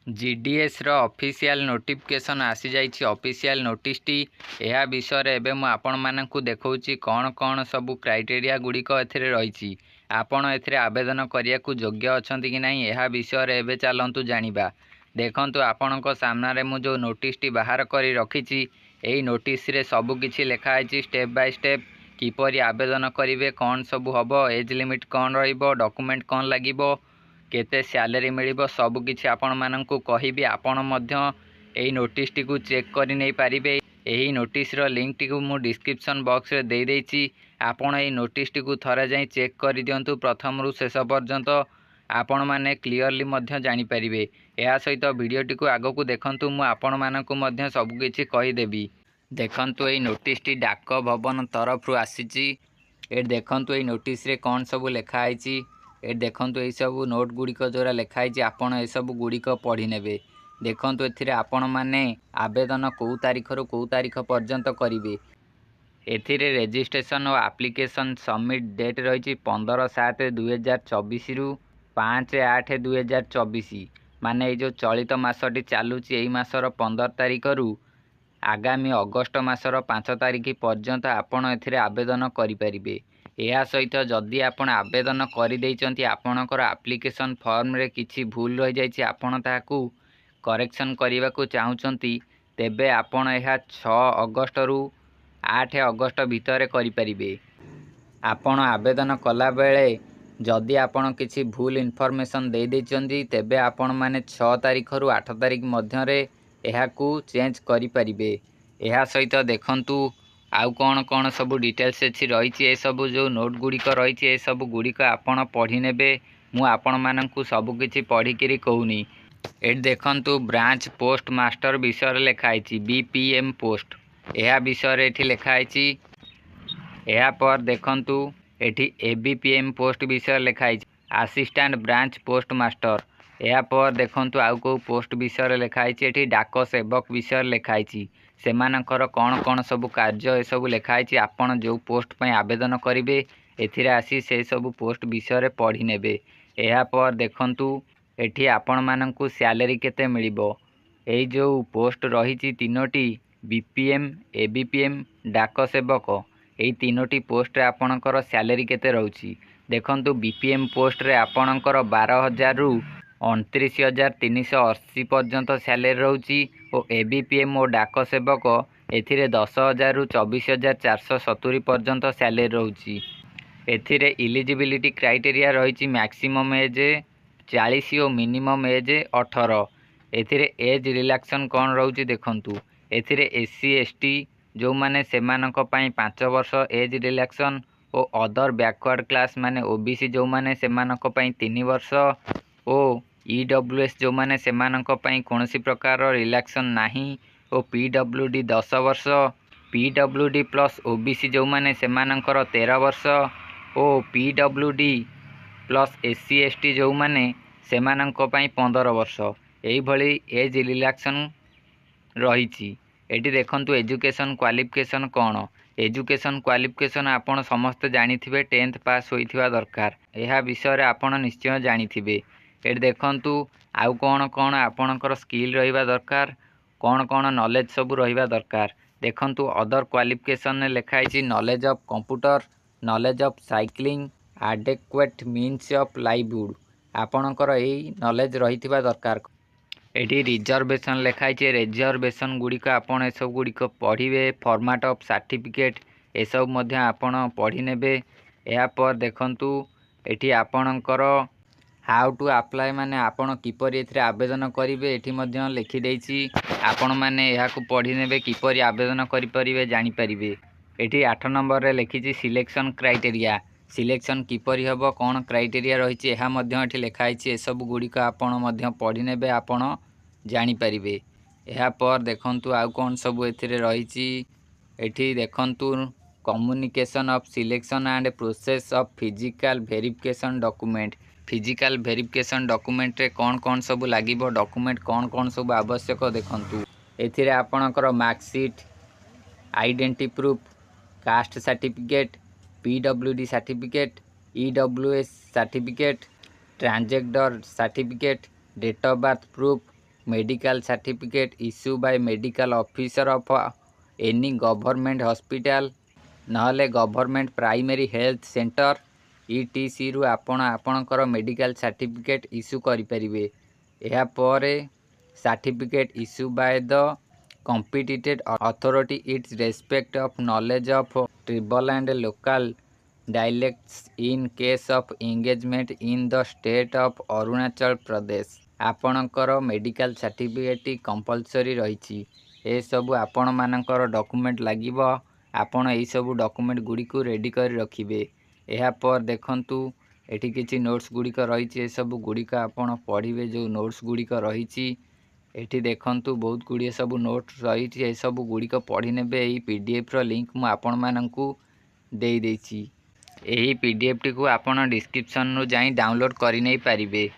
GDS रो official notification आसी जाइछि। Official notice T एहा विषय एबे मु आपण मानकु देखौछि कोन कोन सब क्राइटेरिया गुड़िक एथिरे रहिछि। आपण एथिरे आवेदन करिया को योग्य अछंती कि नाही एहा विषय एबे चलंतु जानिबा। देखंतु आपणको सामना रे मु जो नोटिस टी बाहर करी रखिछि एई नोटिस रे सब किछि लेखा आइछि स्टेप बाय स्टेप किपरि आवेदन करिवे, कोन सब हबो, एज लिमिट कोन रहिबो, डॉक्यूमेंट कोन लागिबो, केते सैलरी मिलिबो, सब किछि आपण माननकु कहिबि। आपण मध्य एई नोटिस टी को चेक करि नै पारिबे। एही नोटिस रो लिंक टी को मु डिस्क्रिप्शन बॉक्स रे देई दैछि। आपण एई नोटिस टी को थरे जाई चेक करि दियंतु प्रथम रु शेष पर्यंत आपण माने क्लियरली मध्य जानि पारिबे। एहा सहित वीडियो टी को आगो को देखंतु मु आपण माननकु मध्य सब किछि कहि देबी। देखंतु एई नोटिस टी डाक भवन तरफ रु आसीछि। ए देखंतु एई नोटिस रे कोन सब लेखा आइछि। ए देखंतु एई सब नोट गुड़िक जोरा लेखा आइछि आपण ए सब गुड़िक पढ़ी नेबे। देखंतु एथिरे आपण माने आवेदन को तारीख रु को तारीख पर्यंत करिवे। एथिरे रजिस्ट्रेशन और एप्लिकेशन सबमिट डेट रहिछि 15/7/2024 रु 5/8/2024। माने ए जो चलित मासटी चालुछि एई मासर 15 तारीख रु आगामी अगस्त मासर 5 तारीख पर्यंत आपण एथिरे आवेदन करि परिबे। एहा सहित जदि आपण आवेदन करि दैचंती आपणकर एप्लिकेशन फॉर्म रे किछि भूल रहि जाइछि आपण ताकू करेक्शन करिवा को चाहुचंती तेबे आपण एहा 6 अगस्त रु 8 अगस्त भितर करि परिबे। आपण आवेदन कला बेले जदि आपण किछि भूल इन्फॉर्मेशन दे दैचंती तेबे आपण माने 6 तारीख रु 8 तारीख मध्य रे एहा को चेंज करि परिबे। एहा सहित देखंतु आउ कोन कोन सब डिटेल्स अछि रहिछि। ए सब जो नोट गुड़िक रहिछि ए सब गुड़िक आपण पढ़ी नेबे। मु आपण माननकु सब किछि पढ़ी किरि कहूनी। ए देखंतु ब्रांच पोस्ट मास्टर विषय लेखा आइछि बीपीएम पोस्ट। एहा विषय एठी लेखा आइछि। एहा पर देखंतु एठी एबीपीएम पोस्ट विषय लेखा आइछि असिस्टेंट ब्रांच पोस्ट मास्टर। एहा पर देखंतु आउ को पोस्ट विषय लेखा आइछि एठी डाक सेवक विषय लेखा आइछि। सेमानकर कोन कोन सब कार्य ए सब लेखा आइछि। आपण जो पोस्ट पय आवेदन करिवे एथिरे आसी से सब पोस्ट विषय पढ़ी नेबे। एहा पर देखंतु एठी आपण माननकु सैलरी केते मिलिबो। एई जो पोस्ट रहिछि तीनोटी बीपीएम एबीपीएम डाक सेवक एई तीनोटी पोस्ट रे आपणकर सैलरी केते रहउछि। देखंतु बीपीएम पोस्ट रे आपणकर 12,000 रु 29,380 पर्यंत सैलरी रहउछि और एबीपीएम और डाक सेवक एथिरे 10,000 रु 24,470 पर्यंत सैलरी रहउछि। एथिरे इलिजिबिलिटी क्राइटेरिया रहिछि मैक्सिमम एज 40 और मिनिमम एज 18। एथिरे एज रिलैक्सन कोन रहउछि देखंतु एथिरे एससी एसटी जो माने सेमानक पई 5 वर्ष एज रिलैक्सन और अदर बैकवर्ड क्लास माने ओबीसी जो माने सेमानक पई 3 वर्ष और ईडब्ल्यूएस जो माने सेमानक पई कोनोसी प्रकार रिलैक्सन नाही और पीडब्ल्यूडी 10 वर्ष, पीडब्ल्यूडी प्लस ओबीसी जो माने सेमानकर 13 वर्ष और पीडब्ल्यूडी प्लस एससी एसटी जो माने सेमानक पई 15 वर्ष एई भली एज रिलैक्सन रहिछि। एटी देखंतु एजुकेशन क्वालिफिकेशन कोन। एजुकेशन क्वालिफिकेशन आपण समस्त जानिथिबे 10th पास होइथिबा दरकार। एहा विषय रे आपण निश्चय जानिथिबे। एटी देखंतु आउ कोन कोन आपणकर स्किल रहिबा दरकार, कोन कोन नॉलेज सब रहिबा दरकार। देखंतु अदर क्वालिफिकेशन ने लेखा आइछि knowledge of computer, knowledge of cycling, adequate means of livelihood आपणकर एई नॉलेज रहिथिबा दरकार। एटी रिजर्वेशन लेखा आइछि। रिजर्वेशन गुड़िक आपण ए सब गुड़िक पढ़िबे। फॉर्मेट ऑफ सर्टिफिकेट ए सब मध्य आपण पढ़ी नेबे। एहा पर देखंतु एटी आपणकर हाउ टू अप्लाई माने आपण किपरि एथिरे आवेदन करिवे एठी मध्य लिखि दैछि। आपण माने एहा को पढ़ी नेबे किपरि आवेदन करि परिबे जानि परिबे। एठी 8 नंबर रे लिखिछि सिलेक्शन क्राइटेरिया। सिलेक्शन किपरि हबो कोन क्राइटेरिया रहिछि एहा मध्य एठी लेखा आइछि। ए सब गुड़िक आपण मध्य पढ़ी नेबे आपण जानि परिबे। एहा पर देखंतु आउ कोन सब एथिरे रहिछि। एठी देखंतु communication of selection and process of physical verification document. Physical verification document रे कोन कोन सब लागिबो, डॉक्यूमेंट कोन कोन सब आवश्यक देखंतु। एथिरे आपणकर marksheet, identity proof, caste certificate, PWD certificate, EWS certificate, transgender certificate, date of birth proof, medical certificate issue by medical officer of any government hospital नहले government primary health centre ETC रु आपण आपणकर medical certificate issue करिपरिबे। एहा परे certificate issue by the competent authority its respect of knowledge of tribal and local dialects in case of engagement in the state of Arunachal Pradesh. आपणकर medical certificate compulsory रही ए सबु आपण मानकर डॉक्यूमेंट लागिबो। आपण एई सबु डॉक्यूमेंट गुडी को रेडी कर रखिबे। एहा पर देखंतु एठी किछि नोट्स गुडी को रही ए सबु गुडी का आपण पढिबे। जो नोट्स गुडी को रही एठी देखंतु बहुत गुडी सबु नोट्स रही ए सबु गुडी को पढि नेबे। एई PDF रो लिंक मु आपण माननकु देई देछि। एही PDF टी को आपण डिस्क्रिप्शन नु जाई डाउनलोड करि नै परिबे।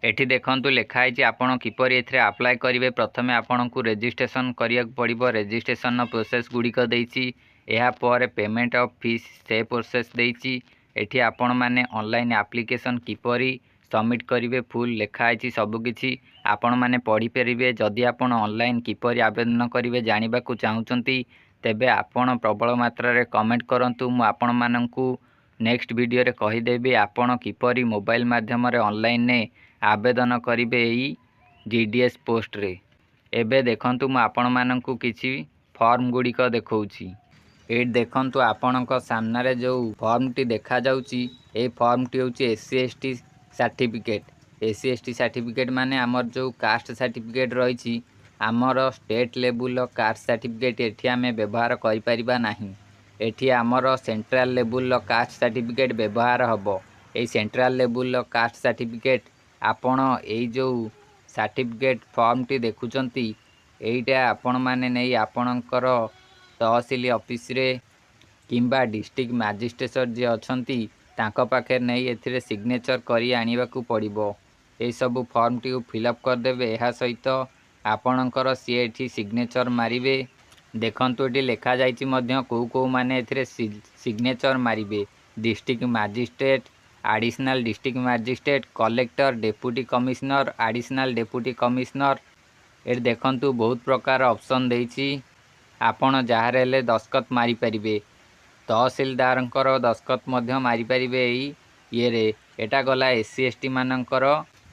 एठी देखंतु लिखाई जे आपण किपरि एथरे अप्लाई करिवे। प्रथमे आपण को रजिस्ट्रेशन करिया पड़िबो। रजिस्ट्रेशन नो प्रोसेस गुडी को देछि। एहा पर पेमेंट ऑफ फीस से प्रोसेस देछि। एठी आपण माने ऑनलाइन एप्लीकेशन किपरि सबमिट करिवे फुल लिखाई जे सब किछि आपण माने पढि परिबे। जदि आपण ऑनलाइन किपरि आवेदन करिवे जानिबा को चाहुचंती तेबे आपण प्रबल मात्रा रे कमेंट करंतु। मु आपण माननकु नेक्स्ट वीडियो रे कहि देबे आपण किपरि मोबाइल माध्यम रे ऑनलाइन ने आवेदन करिवे एई GDS पोस्ट रे। एबे देखंतु मु आपण माननकु किछि फॉर्म गुडी को देखौछि। ए देखंतु आपणक सामने रे जो फॉर्म टी देखा जाउछि ए फॉर्म टी होछि SC ST certificate. SC ST certificate माने हमर जो कास्ट सर्टिफिकेट रहिछि हमर स्टेट लेवल कास्ट सर्टिफिकेट एठी हमें व्यवहार करि परिबा नाही। एठी हमर सेंट्रल लेवल कास्ट सर्टिफिकेट व्यवहार हबो। ए सेंट्रल लेवल कास्ट सर्टिफिकेट आपण एई जो सर्टिफिकेट फॉर्म टी देखुचंती एईटा आपण माने नै आपणकर तहसील ऑफिस रे किंबा डिस्ट्रिक्ट मजिस्ट्रेट जे अछंती तांको पाखे नै एथिरे सिग्नेचर करी आनिबा को पड़िबो। ए सब फॉर्म टी फिलअप कर देबे। एहा सहित आपणकर सीएठी सिग्नेचर मारिबे। देखंतु एटी लिखा जायछि मध्य को माने एथिरे सिग्नेचर मारिबे। District magistrate, additional district magistrate, collector, deputy commissioner, additional deputy commissioner. ए देखंतु बहुत प्रकार ऑप्शन देछि। आपण जहार हेले दस्खत मारी परिबे। तहसीलदारंकर दस्खत मध्य मारी परिबे। एई ये रे एटा गला SC ST मानंकर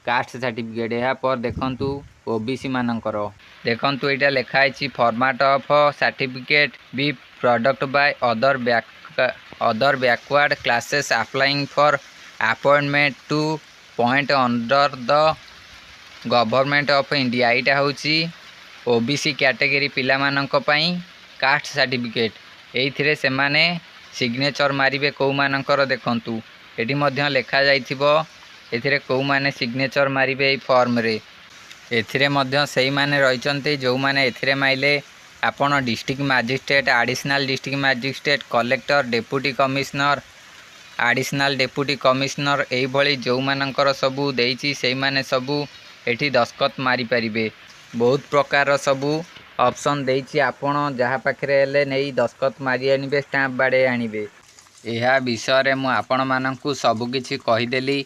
कास्ट सर्टिफिकेट। एहा पर देखंतु OBC मानंकर देखंतु एटा लिखा आछि format of certificate be product by other backward classes applying for appointment to point under the government of India. एटा होछि OBC कैटेगरी पिला मानंक पई कास्ट सर्टिफिकेट। एइथिरे से माने सिग्नेचर मारिबे को मानंकर देखंतु एटी मध्य लिखा जाइथिबो। एथिरे को माने सिग्नेचर मारिबे ए फॉर्म रे। एथिरे मध्य सेही माने रहिचंती जो माने एथिरे माइले आपण district magistrate, additional district magistrate, collector, deputy commissioner, additional deputy commissioner एई भली जो मानंकर सबु देइछि सेही माने सबु एठी दस्खत मारी परिबे। बहुत प्रकार सबु ऑप्शन देइछि। आपण जहा पाखरे हेले नै दस्खत मारी आनिबे, स्टैंप बाडे आनिबे। एहा विषय रे मु आपण माननकु सब किछि कहि देली।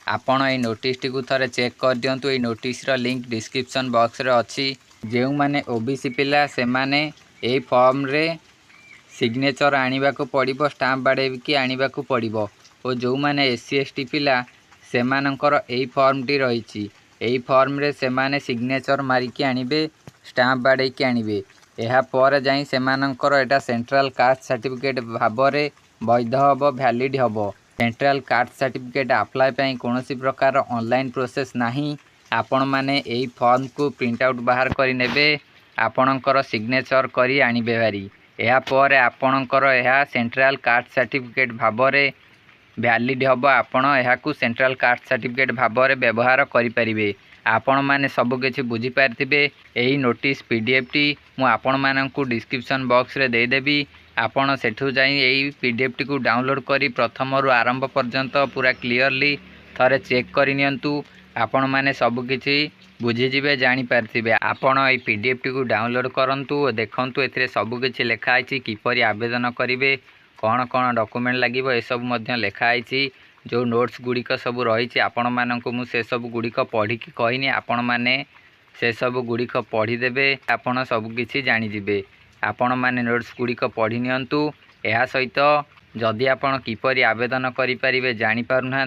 आपण ए नोटिस टी को थरे चेक कर दियंतु। ए नोटिस रो लिंक डिस्क्रिप्शन बॉक्स रे अछि। जेउ माने OBC पिला से माने ए फॉर्म रे सिग्नेचर आनिबा को पड़िबो, स्टैंप बाडे कि आनिबा को पड़िबो। ओ जो माने SC ST पिला से मानकर ए फॉर्म टी रहिछि। ए फॉर्म रे से माने सिग्नेचर मारी कि आनिबे, स्टैंप बाडे कि आनिबे। एहा पर जाई से मानकर एटा सेंट्रल कास्ट सर्टिफिकेट भाबरे वैध हबो, वैलिड हबो। सेंट्रल कास्ट सर्टिफिकेट अप्लाई पई कोनोसी प्रकार ऑनलाइन प्रोसेस नाही। आपण माने एई फॉर्म को प्रिंट आउट बाहर करी नेबे, आपणकर सिग्नेचर करी आनिबे भारी। एहा पर आपणकर एहा सेंट्रल कास्ट सर्टिफिकेट भाबरे वैलिड हबो। आपण एहा को सेंट्रल कास्ट सर्टिफिकेट भाबरे व्यवहार करि परिबे। आपण माने सब किछि बुझी पारथिबे। एही नोटिस PDF टी मु आपण माननकु डिस्क्रिप्शन बॉक्स रे दे देबी। आपण सेठु जाई एही PDF टी को डाउनलोड करी प्रथम रु आरंभ पर्यंत पूरा क्लियरली थरे चेक करि नियंतु। आपण माने सब किछि बुझी जिवे, जानि पारथिबे। आपण एही PDF टी को डाउनलोड करंतु ओ देखंतु। एथिरे सब किछि लेखा आइछि किपरि आवेदन करिवे, कोन कोन डॉक्यूमेंट लागिवो ए सब मध्य लेखा आइछि। जो नोट्स गुडी को सब रही आपण माननकु मु से सब गुडी को पढ़ी कि कहिनी। आपण माने से सब गुड़िक पढ़ीदेवे आपण सबकि जाणीजे। आपण मैंने नोट्स गुड़िक पढ़ी नियंतु। यह सहित जदि आपण किपरि आवेदन करें जानीपारना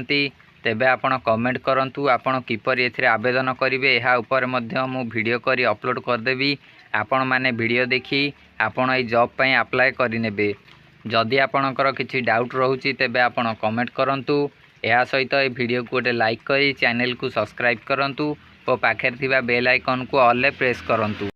तेबे आपण कमेंट करंतु आपण किपरि एथिरे आवेदन करेंगे। यह उपर मध्य मु वीडियो करी अपलोड करदेवी। आपण माने वीडियो देखी आपण ए जॉब पई अप्लाई करिनेबे। जदि आपणकर किछि डाउट रहुछि तेबे आपण कमेंट करंतु। यह सहित ए वीडियो को गोटे लाइक करी चैनल को सब्सक्राइब करंतु और पाखे थिबा बेल आइकन को ऑल रे प्रेस करंतु।